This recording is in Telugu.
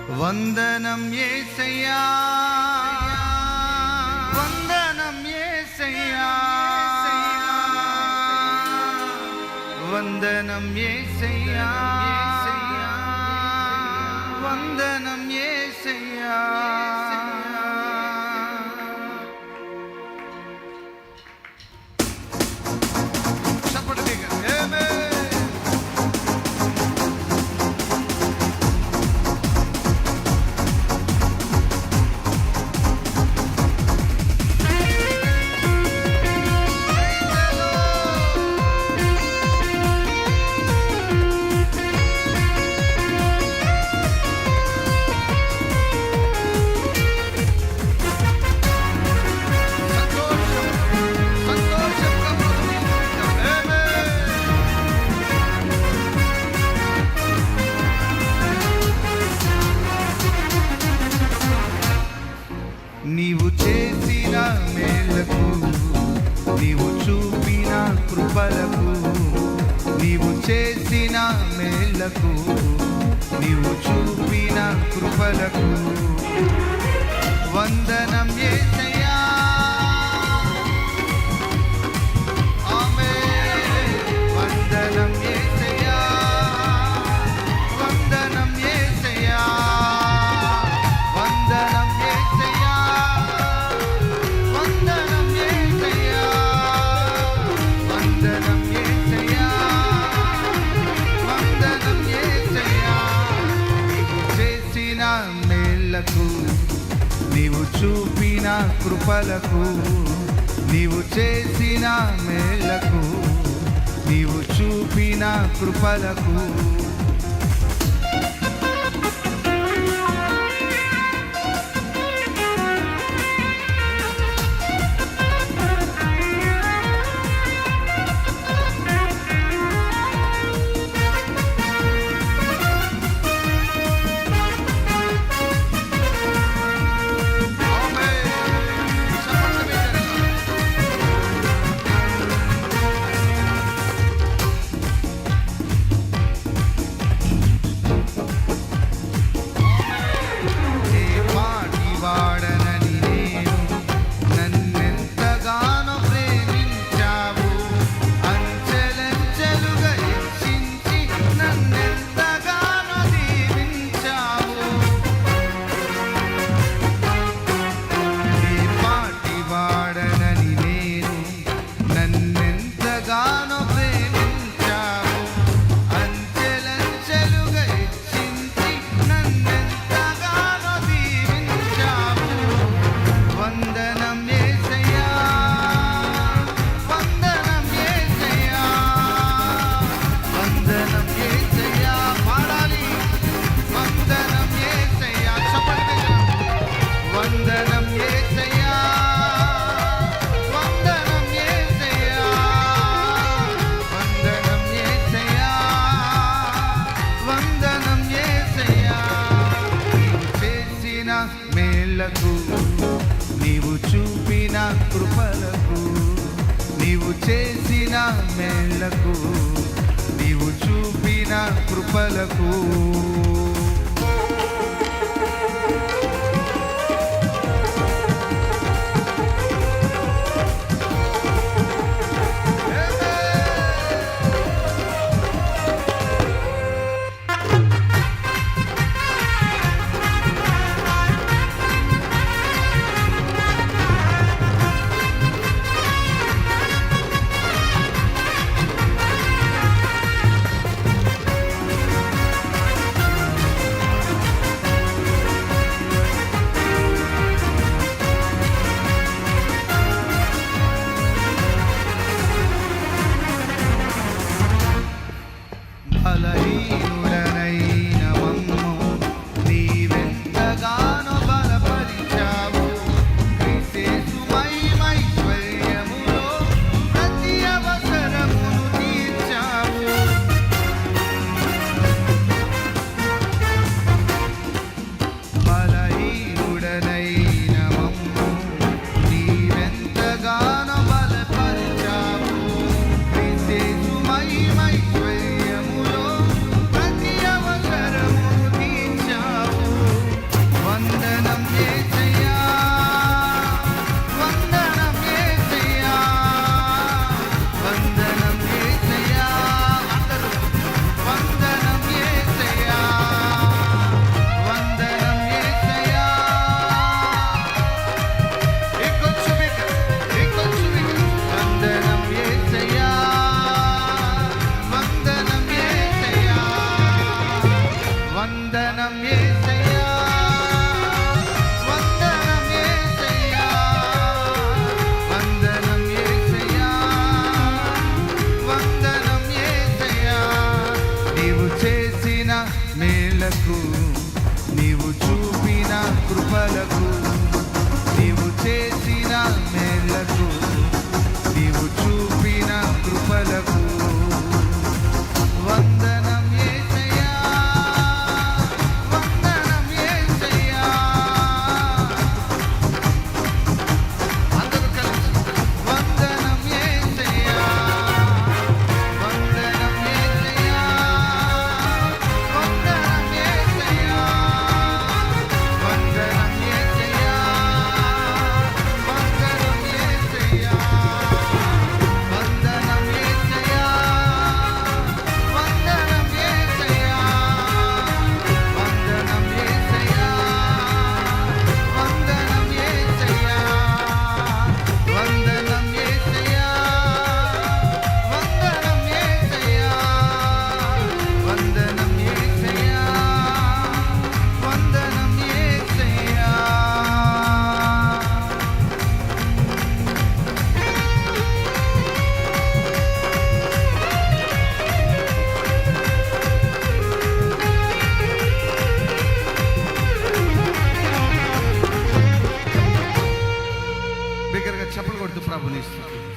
వందనం యేసయ్యా, వందనం యేసయ్యా, వందనం యేసయ్యా, వందనం యేసయ్యా. నీవు చేసిన మేలకు, నీవు చూపిన కృపలకు, నీవు చేసిన మేలకు, నీవు చూపిన కృపలకు వందనం యేసయ్యా. ఆమేన్. వందనం యేసయ్యా, వందనం యేసయ్యా, వందనం యేసయ్యా, వందనం యేసయ్యా, వందనం యేసయ్యా, వందనం యేసయ్యా. నీవు చేసిన మేలకు, నీవు చూపిన కృపలకు, నీవు చేసిన మేలకు, నీవు చూపిన కృపలకు మేలకు, నీవు చూపిన కృపలకు, నీవు చేసిన మేలకు, నీవు చూపిన కృపలకు వందనం యేసయ్యా, వందనం యేసయ్యా, వందనం యేసయ్యా, వందనం యేసయ్యా. నీవు చేసిన మేలకు, నీవు చూపిన కృపలకు, నీవు చేసిన మేలకు, నీవు చూపిన కృపలకు వందనం యేసయ్యా, వందనం యేసయ్యా. అందరూ కలిసి వందనం యేసయ్యా, వందనం యేసయ్యా, వందనం యేసయ్యా, వందనం యేసయ్యా, వందనం యేసయ్యా, వందనం యేసయ్యా, వందనం యేసయ్యా, వందనం యేసయ్యా, వందనం యేసయ్యా, వందనం యేసయ్యా, వందనం యేసయ్యా, వందనం యేసయ్యా, వందనం యేసయ్యా. బిగ్గరగా చప్పలు కొడుతూ ప్రభుని స్తుతించు.